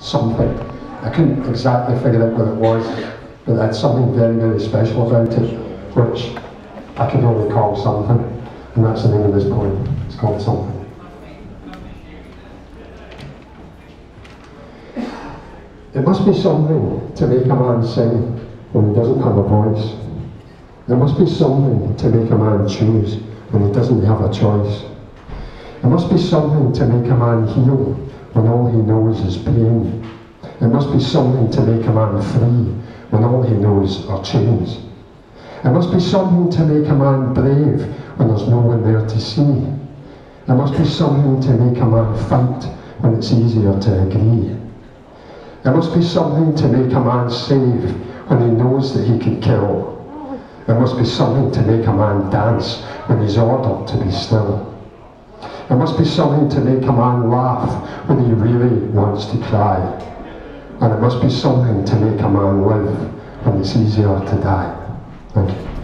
something. I couldn't exactly figure out what it was, but it had something very, very special about it, which I could only call something, and that's the name of this poem. It's called Something. It must be something to make a man sing when he doesn't have a voice. There must be something to make a man choose when he doesn't have a choice. There must be something to make a man heal when all he knows is pain. There must be something to make a man free when all he knows are chains. There must be something to make a man brave when there's no one there to see. There must be something to make a man fight when it's easier to agree. There must be something to make a man save when he knows that he can kill. There must be something to make a man dance when he's ordered to be still. There must be something to make a man laugh when he really wants to cry. And there must be something to make a man live when it's easier to die. Thank you.